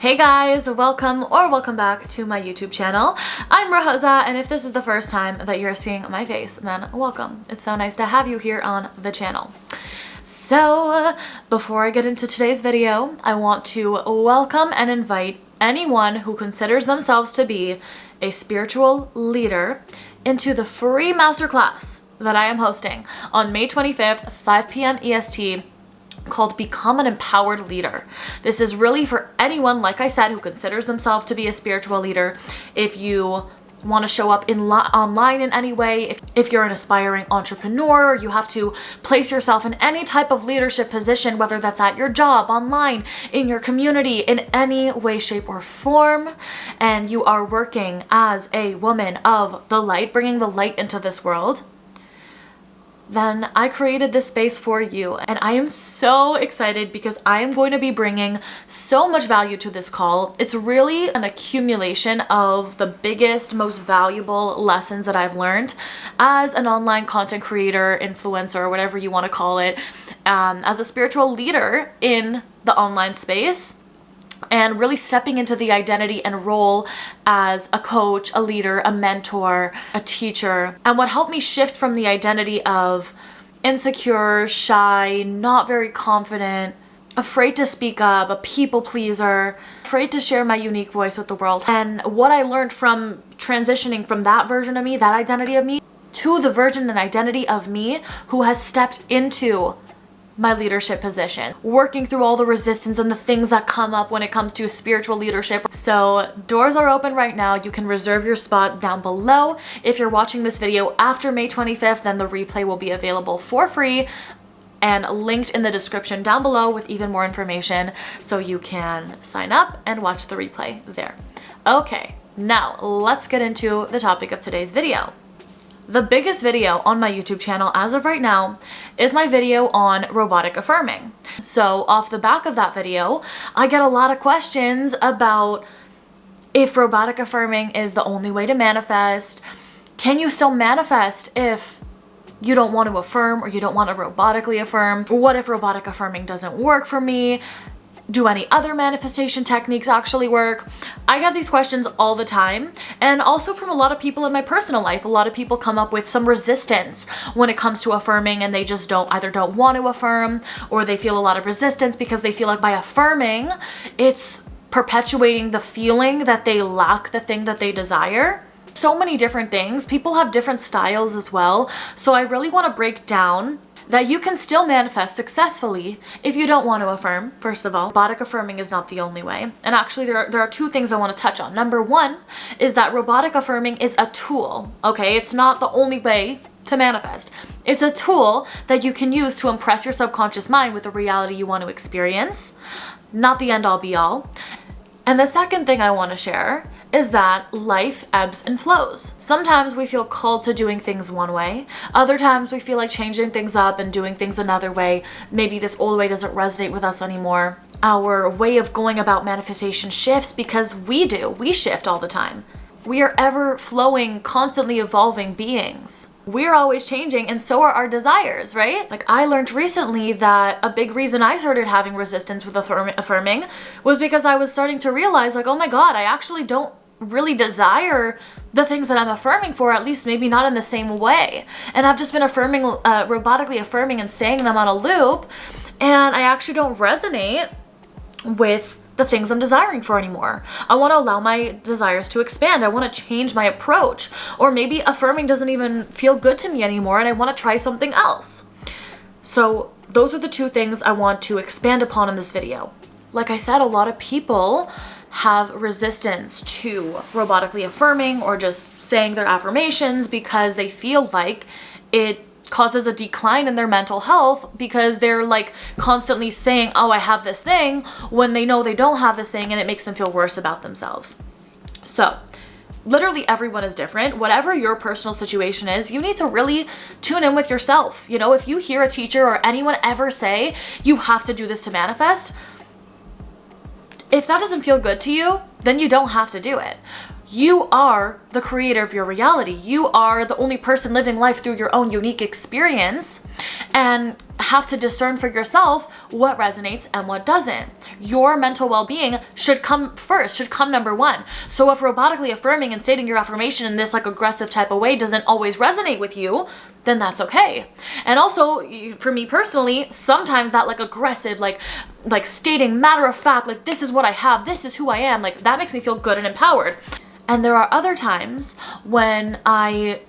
Hey guys, welcome back to my YouTube channel. I'm Rosa, and if this is the first time that you're seeing my face, then welcome. It's so nice to have you here on the channel. So, before I get into today's video, I want to welcome and invite anyone who considers themselves to be a spiritual leader into the free masterclass that I am hosting on May 25th, 5 p.m. EST, called Become an Empowered Leader. This is really for anyone, like I said, who considers themselves to be a spiritual leader. If you want to show up online in any way, if you're an aspiring entrepreneur, you have to place yourself in any type of leadership position, whether that's at your job, online, in your community, in any way, shape, or form, and you are working as a woman of the light, bringing the light into this world, then I created this space for you. And I am so excited because I am going to be bringing so much value to this call. It's really an accumulation of the biggest, most valuable lessons that I've learned as an online content creator, influencer, whatever you want to call it, as a spiritual leader in the online space, and really stepping into the identity and role as a coach, a leader, a mentor, a teacher. And what helped me shift from the identity of insecure, shy, not very confident, afraid to speak up, a people pleaser, afraid to share my unique voice with the world. And what I learned from transitioning from that version of me, that identity of me, to the version and identity of me who has stepped into my leadership position, working through all the resistance and the things that come up when it comes to spiritual leadership. So doors are open right now. You can reserve your spot down below. If you're watching this video after May 25th, then the replay will be available for free and linked in the description down below with even more information, so you can sign up and watch the replay there. Okay, now let's get into the topic of today's video. The biggest video on my YouTube channel as of right now is my video on robotic affirming. So off the back of that video, I get a lot of questions about if robotic affirming is the only way to manifest. Can you still manifest if you don't want to affirm or you don't want to robotically affirm? What if robotic affirming doesn't work for me? Do any other manifestation techniques actually work? I get these questions all the time, and also from a lot of people in my personal life. A lot of people come up with some resistance when it comes to affirming, and they just either don't want to affirm, or they feel a lot of resistance because they feel like by affirming, it's perpetuating the feeling that they lack the thing that they desire. So many different things. People have different styles as well. So I really want to break down that you can still manifest successfully if you don't want to affirm. First of all, robotic affirming is not the only way. And actually there are two things I want to touch on. Number one is that robotic affirming is a tool, okay? It's not the only way to manifest. It's a tool that you can use to impress your subconscious mind with the reality you want to experience, not the end all be all. And the second thing I want to share is that life ebbs and flows. Sometimes we feel called to doing things one way. Other times we feel like changing things up and doing things another way. Maybe this old way doesn't resonate with us anymore. Our way of going about manifestation shifts because we shift all the time. We are ever flowing, constantly evolving beings. We're always changing, and so are our desires, right? Like, I learned recently that a big reason I started having resistance with affirming was because I was starting to realize, like, oh my God, I actually don't really desire the things that I'm affirming for, at least maybe not in the same way. And I've just been affirming, robotically affirming and saying them on a loop, and I actually don't resonate with the things I'm desiring for anymore. I want to allow my desires to expand. I want to change my approach. Or maybe affirming doesn't even feel good to me anymore and I want to try something else. So those are the two things I want to expand upon in this video. Like I said, a lot of people have resistance to robotically affirming or just saying their affirmations because they feel like it causes a decline in their mental health because they're like constantly saying, oh, I have this thing, when they know they don't have this thing, and it makes them feel worse about themselves. So literally everyone is different. Whatever your personal situation is, you need to really tune in with yourself. You know, if you hear a teacher or anyone ever say, you have to do this to manifest, if that doesn't feel good to you, then you don't have to do it. You are the creator of your reality. You are the only person living life through your own unique experience and have to discern for yourself what resonates and what doesn't. Your mental well-being should come first, should come number one. So if robotically affirming and stating your affirmation in this like aggressive type of way doesn't always resonate with you, then that's okay. And also for me personally, sometimes that like aggressive, like stating matter of fact, like this is what I have, this is who I am, like that makes me feel good and empowered. And there are other times when I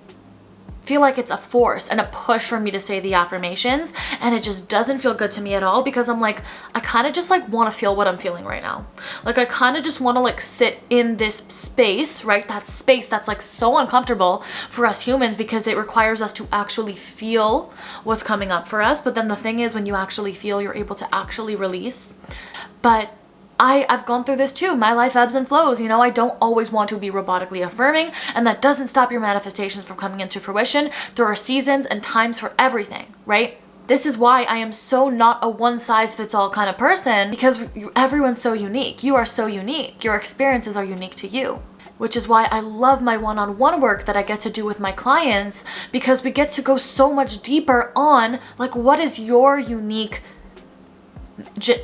feel like it's a force and a push for me to say the affirmations, and it just doesn't feel good to me at all, because I'm like, I kind of just like want to feel what I'm feeling right now. Like I kind of just want to like sit in this space, right? That space that's like so uncomfortable for us humans, because it requires us to actually feel what's coming up for us. But then the thing is, when you actually feel, you're able to actually release. But I've gone through this too. My life ebbs and flows. You know, I don't always want to be robotically affirming, and that doesn't stop your manifestations from coming into fruition. There are seasons and times for everything, right? This is why I am so not a one-size-fits-all kind of person, because everyone's so unique. You are so unique. Your experiences are unique to you. Which is why I love my one-on-one work that I get to do with my clients, because we get to go so much deeper on like what is your unique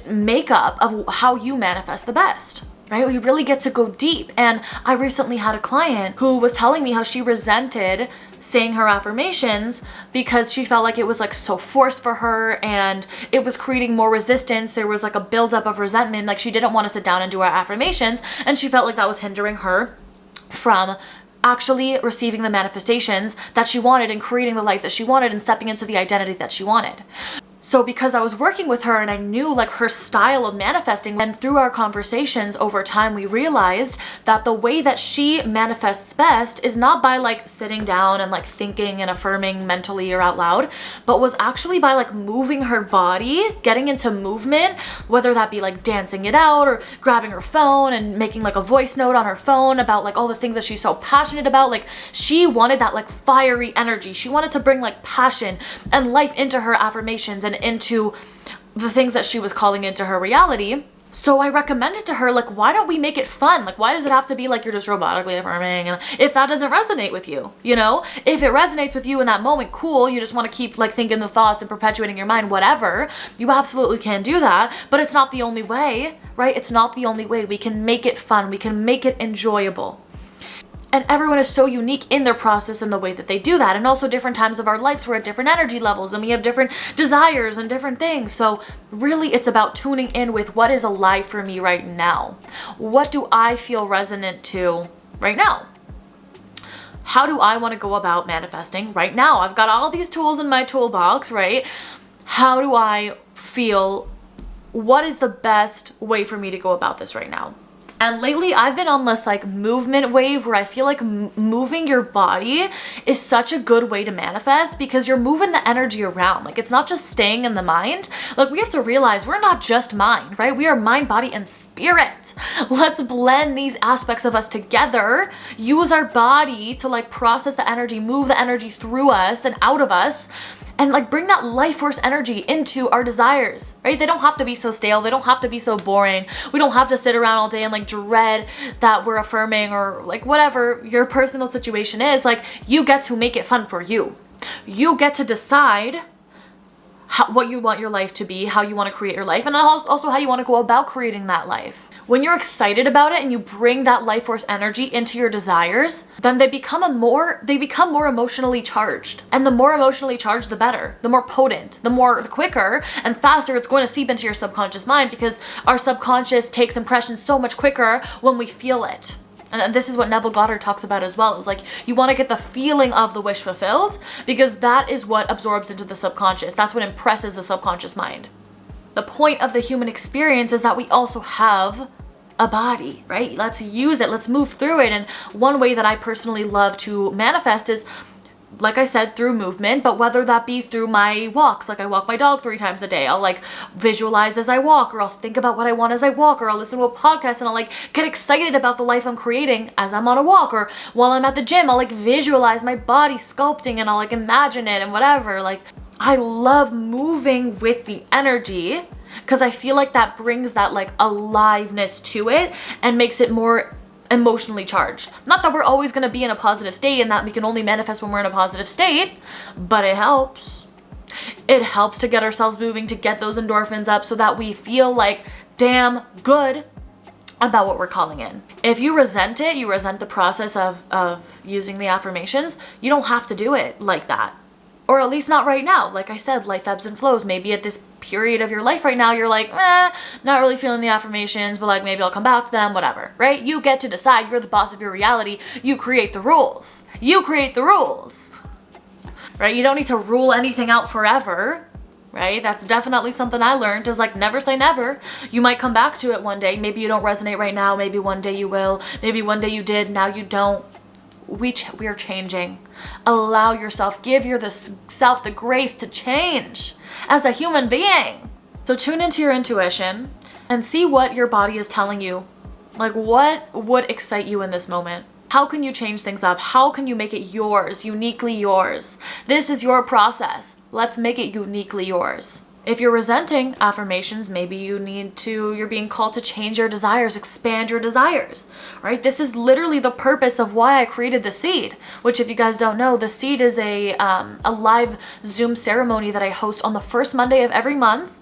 makeup of how you manifest the best, right? We really get to go deep. And I recently had a client who was telling me how she resented saying her affirmations because she felt like it was like so forced for her and it was creating more resistance. There was like a buildup of resentment. Like she didn't want to sit down and do her affirmations, and she felt like that was hindering her from actually receiving the manifestations that she wanted and creating the life that she wanted and stepping into the identity that she wanted. So because I was working with her and I knew like her style of manifesting, and through our conversations over time, we realized that the way that she manifests best is not by like sitting down and like thinking and affirming mentally or out loud, but was actually by like moving her body, getting into movement, whether that be like dancing it out or grabbing her phone and making like a voice note on her phone about like all the things that she's so passionate about. Like she wanted that like fiery energy. She wanted to bring like passion and life into her affirmations and into the things that she was calling into her reality. So I recommended to her, like, why don't we make it fun? Like, why does it have to be like you're just robotically affirming? And if that doesn't resonate with you, you know, if it resonates with you in that moment, cool. You just want to keep like thinking the thoughts and perpetuating your mind, whatever. You absolutely can do that, but it's not the only way, right? It's not the only way. We can make it fun. We can make it enjoyable. And everyone is so unique in their process and the way that they do that. And also different times of our lives, we're at different energy levels and we have different desires and different things. So really it's about tuning in with what is alive for me right now. What do I feel resonant to right now? How do I want to go about manifesting right now? I've got all these tools in my toolbox, right? How do I feel? What is the best way for me to go about this right now? And lately I've been on this like movement wave where I feel like moving your body is such a good way to manifest, because you're moving the energy around. Like it's not just staying in the mind. Like we have to realize we're not just mind, right? We are mind, body, and spirit. Let's blend these aspects of us together, use our body to like process the energy, move the energy through us and out of us, and like bring that life force energy into our desires, right? They don't have to be so stale. They don't have to be so boring. We don't have to sit around all day and like dread that we're affirming, or like whatever your personal situation is. Like you get to make it fun for you. You get to decide what you want your life to be, how you want to create your life, and also how you want to go about creating that life. When you're excited about it and you bring that life force energy into your desires, then they become more emotionally charged. And the more emotionally charged, the better. The more potent, the quicker and faster it's going to seep into your subconscious mind, because our subconscious takes impressions so much quicker when we feel it. And this is what Neville Goddard talks about as well, is like you want to get the feeling of the wish fulfilled, because that is what absorbs into the subconscious. That's what impresses the subconscious mind. The point of the human experience is that we also have a body, right? Let's use it. Let's move through it. And one way that I personally love to manifest is, like I said, through movement, but whether that be through my walks, like I walk my dog 3 times a day, I'll like visualize as I walk, or I'll think about what I want as I walk, or I'll listen to a podcast and I'll like get excited about the life I'm creating as I'm on a walk, or while I'm at the gym, I'll like visualize my body sculpting and I'll like imagine it and whatever. Like I love moving with the energy, because I feel like that brings that like aliveness to it and makes it more emotionally charged. Not that we're always going to be in a positive state and that we can only manifest when we're in a positive state, but it helps. It helps to get ourselves moving, to get those endorphins up so that we feel like damn good about what we're calling in. If you resent it, you resent the process of using the affirmations, you don't have to do it like that. Or at least not right now. Like I said, life ebbs and flows. Maybe at this period of your life right now, you're like, not really feeling the affirmations, but like maybe I'll come back to them, whatever, right? You get to decide. You're the boss of your reality. You create the rules. You create the rules, right? You don't need to rule anything out forever, right? That's definitely something I learned, is like never say never. You might come back to it one day. Maybe you don't resonate right now. Maybe one day you will. Maybe one day you did. Now you don't. We are changing. Allow yourself, give yourself the grace to change as a human being. So tune into your intuition and see what your body is telling you. Like, what would excite you in this moment? How can you change things up? How can you make it yours, uniquely yours? This is your process. Let's make it uniquely yours. If you're resenting affirmations, maybe you're being called to change your desires, expand your desires, right? This is literally the purpose of why I created the seed, which if you guys don't know, the seed is a live Zoom ceremony that I host on the first Monday of every month.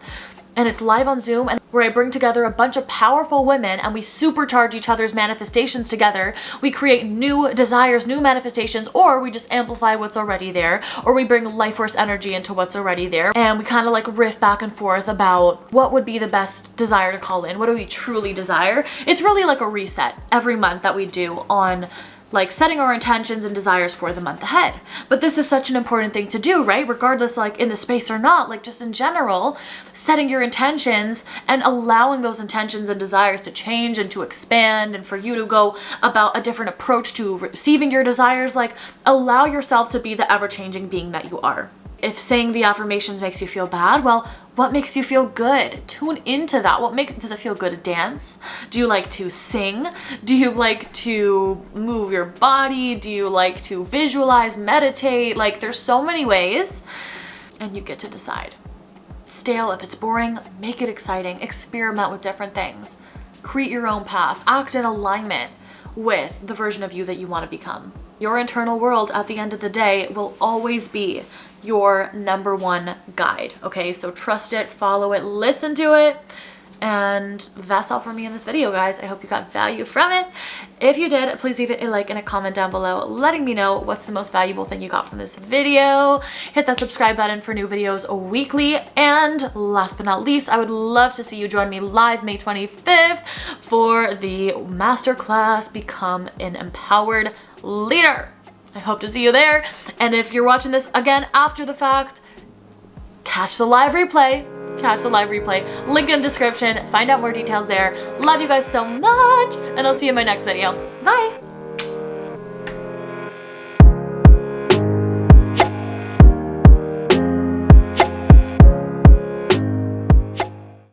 And it's live on Zoom, and where I bring together a bunch of powerful women and we supercharge each other's manifestations together. We create new desires, new manifestations, or we just amplify what's already there, or we bring life force energy into what's already there. And we kind of like riff back and forth about what would be the best desire to call in. What do we truly desire? It's really like a reset every month that we do on like setting our intentions and desires for the month ahead. But this is such an important thing to do, right? Regardless, like in the space or not, like just in general, setting your intentions and allowing those intentions and desires to change and to expand, and for you to go about a different approach to receiving your desires. Like, allow yourself to be the ever-changing being that you are. If saying the affirmations makes you feel bad, well, what makes you feel good? Tune into that. Does it feel good to dance? Do you like to sing? Do you like to move your body? Do you like to visualize, meditate? Like, there's so many ways, and you get to decide. Stale, if it's boring, make it exciting. Experiment with different things. Create your own path. Act in alignment with the version of you that you want to become. Your internal world at the end of the day will always be your number one guide. Okay, so trust it, follow it, listen to it. And that's all for me in this video, guys. I hope you got value from it. If you did, please leave it a like and a comment down below letting me know what's the most valuable thing you got from this video. Hit that subscribe button for new videos weekly. And last but not least, I would love to see you join me live May 25th for the Masterclass Become an Empowered Leader. I hope to see you there. And if you're watching this again after the fact, catch the live replay. Link in the description. Find out more details there. Love you guys so much, and I'll see you in my next video. Bye.